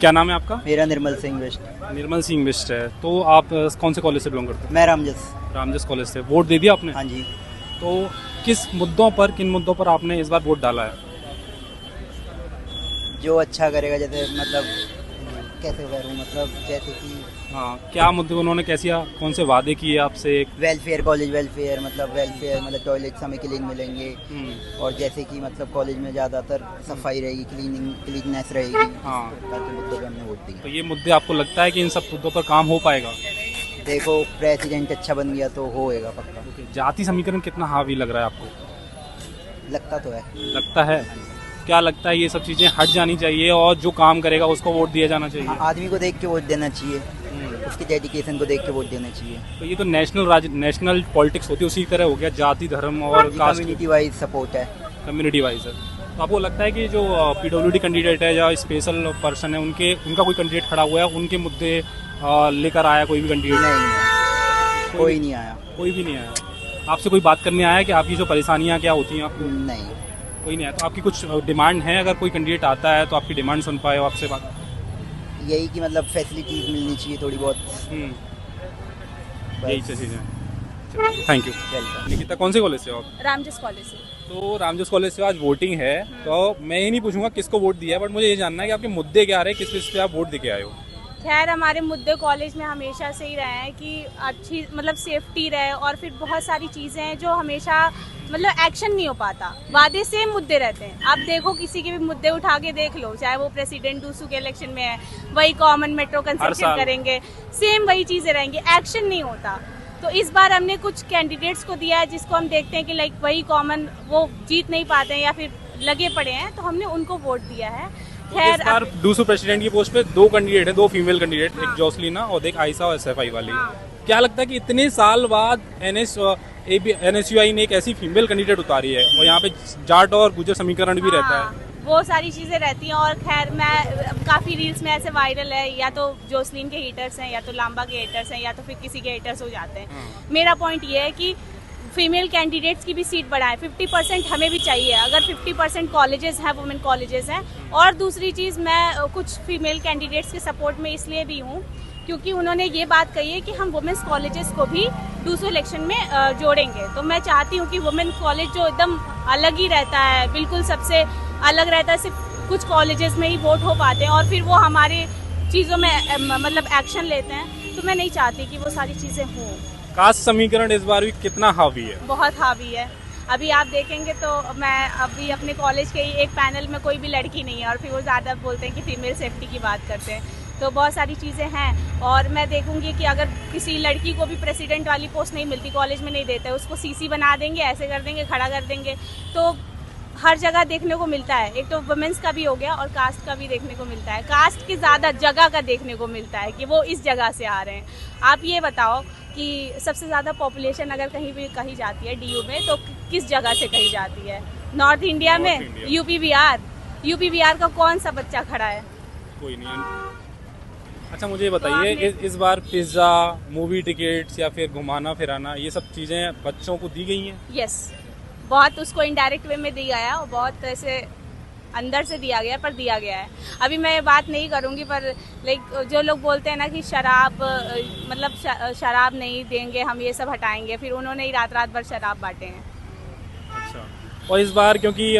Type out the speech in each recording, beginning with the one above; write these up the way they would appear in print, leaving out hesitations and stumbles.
क्या नाम है आपका? मेरा निर्मल सिंह बिष्ट। निर्मल सिंह बिष्ट है। तो आप कौन से कॉलेज से बिलोंग करते मैं रामजस। हैं? रामजस कॉलेज से। वोट दे दिया आपने? हाँ जी। तो किन मुद्दों पर आपने इस बार वोट डाला है? जो अच्छा करेगा, जैसे कैसे करूँ, जैसे कि हाँ, क्या मुद्दे उन्होंने कौन से वादे किए आपसे? Welfare, college welfare, welfare toilets हमें क्लीन मिलेंगे। और जैसे कि कॉलेज में ज़्यादातर सफाई रहेगी, क्लीननेस रहेगी। हाँ, ताकि मुद्दों पे हमने वोट दिया। तो ये मुद्दे आपको लगता है कि इन सब मुद्दों पर काम हो पाएगा? देखो, प्रेसिडेंट अच्छा बन गया तो होएगा पक्का। जाति समीकरण कितना हावी लग रहा है आपको? लगता तो है। लगता है? क्या लगता है ये सब चीज़ें हट जानी चाहिए और जो काम करेगा उसको वोट दिया जाना चाहिए? आदमी को देख के वोट देना चाहिए, उसकी डेडिकेशन को देख के वोट देना चाहिए। तो ये तो नेशनल पॉलिटिक्स होती है, उसी तरह हो गया। जाति, धर्म और कास्ट, कम्युनिटी वाइज सपोर्ट है। कम्युनिटी वाइज है। तो आपको लगता है कि जो पीडब्ल्यूडी कैंडिडेट है या स्पेशल पर्सन है, उनका कोई कैंडिडेट खड़ा हुआ है, उनके मुद्दे लेकर आया कोई भी कैंडिडेट? नहीं, कोई नहीं आया। कोई भी नहीं आया। आपसे कोई बात करने आया कि आपकी जो परेशानियां क्या होती हैं आपको? नहीं, कोई नहीं आया। तो आपकी कुछ डिमांड है? अगर कोई कैंडिडेट आता है तो आपकी डिमांड सुन पाए आपसे बात? यही कि फैसिलिटीज मिलनी चाहिए थोड़ी बहुत। यही चीज़ें हैं। Thank you. वेलकम। निकिता, कौन से कॉलेज से हो आप? रामजस कॉलेज से। तो रामजस कॉलेज से आज वोटिंग है, तो मैं ये नहीं पूछूंगा किसको वोट दिया है, बट मुझे ये जानना है कि आपके मुद्दे क्या रहे, किस पे आप वोट दे के आए हो? खैर, हमारे मुद्दे कॉलेज में हमेशा से ही रहे हैं कि अच्छी सेफ्टी रहे, और फिर बहुत सारी चीज़ें हैं जो हमेशा एक्शन नहीं हो पाता। वादे से मुद्दे रहते हैं। आप देखो, किसी के भी मुद्दे उठा के देख लो, चाहे वो प्रेसिडेंट डूसू के इलेक्शन में है, वही कॉमन मेट्रो कंस्ट्रक्शन करेंगे, सेम वही चीज़ें रहेंगी, एक्शन नहीं होता। तो इस बार हमने कुछ कैंडिडेट्स को दिया है जिसको हम देखते हैं कि वही कॉमन वो जीत नहीं पाते हैं या फिर लगे पड़े हैं, तो हमने उनको वोट दिया है। इस बार डूसू प्रेसिडेंट की पोस्ट पे 2 कैंडिडेट हैं, 2 फीमेल कैंडिडेट। हाँ। एक जोसलीना और एक आयशा और SFI वाली। हाँ। क्या लगता है कि इतने साल बाद NSUI ने एक ऐसी फीमेल कैंडिडेट उतारी है, और यहाँ पे जाट और गुजर समीकरण भी रहता है? वो सारी चीज़ें रहती हैं। और खैर, मैं काफ़ी रील्स में ऐसे वायरल है, या तो जोसलीन के हेटर्स हैं, या तो लांबा के हेटर्स हैं, या तो फिर किसी के हेटर्स हो जाते हैं। मेरा पॉइंट ये है कि फीमेल कैंडिडेट्स की भी सीट बढ़ाएं। 50% हमें भी चाहिए। अगर 50% कॉलेजेस हैं, वुमेन कॉलेजेस हैं। और दूसरी चीज़, मैं कुछ फीमेल कैंडिडेट्स के सपोर्ट में इसलिए भी हूँ क्योंकि उन्होंने ये बात कही है कि हम वुमेन्स कॉलेजेस को भी दूसरे इलेक्शन में जोड़ेंगे। तो मैं चाहती हूँ कि वुमेन कॉलेज जो एकदम अलग ही रहता है, बिल्कुल सबसे अलग रहता है, सिर्फ कुछ कॉलेजेस में ही वोट हो पाते हैं और फिर वो हमारे चीज़ों में एक्शन लेते हैं, तो मैं नहीं चाहती कि वो सारी चीज़ें हों। कास्ट समीकरण इस बार भी कितना हावी है? बहुत हावी है। अभी आप देखेंगे तो मैं अभी अपने कॉलेज के ही एक पैनल में कोई भी लड़की नहीं है, और फिर वो ज़्यादा बोलते हैं कि फीमेल सेफ्टी की बात करते हैं। तो बहुत सारी चीज़ें हैं, और मैं देखूंगी कि अगर किसी लड़की को भी प्रेसिडेंट वाली पोस्ट नहीं मिलती, कॉलेज में नहीं देते, उसको CC बना देंगे, ऐसे कर देंगे, खड़ा कर देंगे। तो हर जगह देखने को मिलता है। एक तो वुमेन्स का भी हो गया और कास्ट का भी देखने को मिलता है। कास्ट की ज़्यादा जगह का देखने को मिलता है कि वो इस जगह से आ रहे हैं। आप ये बताओ कि सबसे ज़्यादा पॉपुलेशन अगर कहीं भी कही जाती है DU में, तो किस जगह से कही जाती है? नॉर्थ इंडिया में, यूपी बिहार का कौन सा बच्चा खड़ा है? कोई नहीं। अच्छा, मुझे बताइए, इस बार पिज्ज़ा, मूवी टिकट्स या फिर घुमाना फिराना, ये सब चीज़ें बच्चों को दी गई हैं? यस, बहुत उसको इनडायरेक्ट वे में दिया गया और बहुत ऐसे अंदर से दिया गया, पर दिया गया है। अभी मैं ये बात नहीं करूंगी, पर जो लोग बोलते हैं ना कि शराब शराब नहीं देंगे हम, ये सब हटाएंगे, फिर उन्होंने ही रात भर शराब बांटे हैं। अच्छा। और इस बार क्योंकि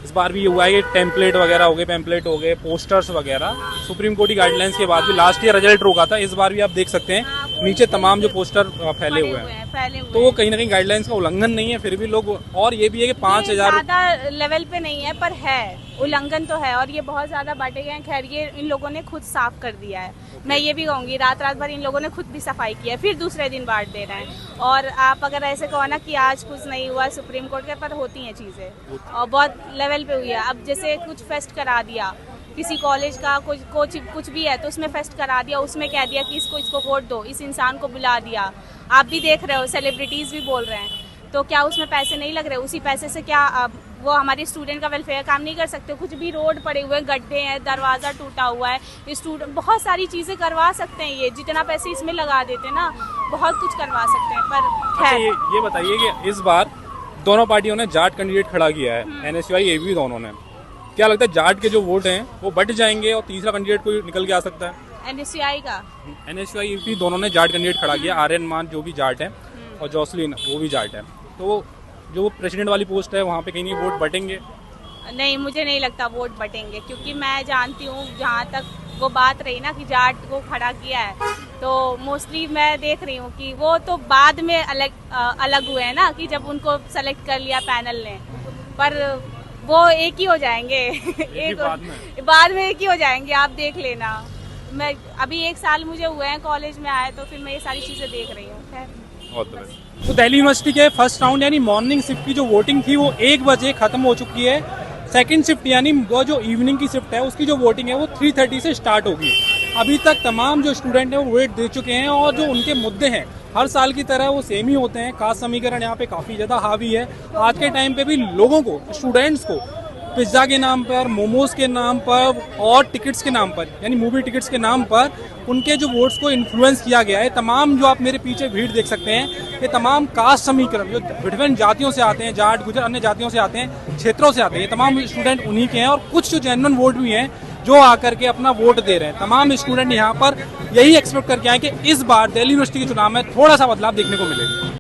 इस बार भी ये हुआ है कि पैम्पलेट हो गए, पोस्टर्स वगैरह, सुप्रीम कोर्ट की गाइडलाइंस के बाद भी लास्ट ईयर रिजल्ट रोका था, इस बार भी आप देख सकते हैं नीचे तमाम जो पोस्टर फैले हुए हैं, तो वो कहीं ना कहीं गाइडलाइंस का उल्लंघन नहीं है, फिर भी लोग, और ये भी है कि 5000 ज़्यादा लेवल पे नहीं है, पर है, उल्लंघन तो है, और ये बहुत ज़्यादा बांटे गए हैं। खैर, ये इन लोगों ने खुद साफ कर दिया है। मैं ये भी कहूँगी, रात भर इन लोगों ने खुद भी सफाई की है, फिर दूसरे दिन बांट दे रहे हैं। और आप अगर ऐसे कहो ना कि आज कुछ नहीं हुआ सुप्रीम कोर्ट के, पर होती हैं चीज़ें, और बहुत लेवल पे हुई है। अब जैसे कुछ फेस्ट करा दिया किसी कॉलेज का, कुछ भी है, तो उसमें फेस्ट करा दिया, उसमें कह दिया कि इसको वोट दो, इस इंसान को बुला दिया। आप भी देख रहे हो, सेलिब्रिटीज़ भी बोल रहे हैं, तो क्या उसमें पैसे नहीं लग रहे? उसी पैसे से क्या वो हमारे स्टूडेंट का वेलफेयर काम नहीं कर सकते? कुछ भी रोड पड़े हुए हैं, गड्ढे हैं, दरवाज़ा टूटा हुआ है, स्टूडेंट बहुत सारी चीज़ें करवा सकते हैं। ये जितना पैसे इसमें लगा देते ना, बहुत कुछ करवा सकते हैं। पर खैर, ये बताइए कि इस बार दोनों पार्टियों ने जाट कैंडिडेट खड़ा किया है, NSUI ABP दोनों ने, क्या लगता है जाट के जो वोट हैं वो बट जाएंगे और तीसरा कैंडिडेट कोई निकल के आ सकता है? NSCI का NSY यूपी दोनों ने जाट कैंडिडेट खड़ा किया, आर्यन मान जो भी जाट है और जॉसलिन वो भी जाट है, तो जो प्रेसिडेंट वाली पोस्ट है वहाँ पे कहीं नहीं वोट बटेंगे? नहीं, मुझे नहीं लगता वोट बटेंगे, क्योंकि मैं जानती हूँ जहाँ तक वो बात रही ना कि जाट को खड़ा किया है, तो मोस्टली मैं देख रही हूँ कि वो तो बाद में अलग हुए हैं ना, कि जब उनको सेलेक्ट कर लिया पैनल ने, पर वो एक ही हो जाएंगे बाद में एक ही हो जाएंगे, आप देख लेना। मैं अभी 1 साल मुझे हुए हैं कॉलेज में आए, तो फिर मैं ये सारी चीज़ें देख रही हूँ। तो दिल्ली यूनिवर्सिटी के फर्स्ट राउंड यानी मॉर्निंग शिफ्ट की जो वोटिंग थी वो 1 बजे खत्म हो चुकी है। सेकंड शिफ्ट यानी वो जो इवनिंग की शिफ्ट है उसकी जो वोटिंग है वो 3:30 से स्टार्ट होगी। अभी तक तमाम जो स्टूडेंट हैं वो वोट दे चुके हैं और जो उनके मुद्दे हैं हर साल की तरह वो सेम ही होते हैं। कास्ट समीकरण यहाँ पे काफ़ी ज़्यादा हावी है। आज के टाइम पे भी लोगों को, स्टूडेंट्स को पिज्ज़ा के नाम पर, मोमोज के नाम पर और टिकट्स के नाम पर यानी मूवी टिकट्स के नाम पर उनके जो वोट्स को इन्फ्लुएंस किया गया है। तमाम जो आप मेरे पीछे भीड़ देख सकते हैं ये तमाम कास्ट समीकरण जो विभिन्न जातियों से आते हैं, जाट गुजर अन्य जातियों से आते हैं, क्षेत्रों से आते हैं, ये तमाम स्टूडेंट उन्हीं के हैं और कुछ जो जेन्युइन वोट भी हैं जो आकर के अपना वोट दे रहे हैं। तमाम स्टूडेंट यहाँ पर यही एक्सपेक्ट करके आए कि इस बार दिल्ली यूनिवर्सिटी के चुनाव में थोड़ा सा बदलाव देखने को मिलेगा।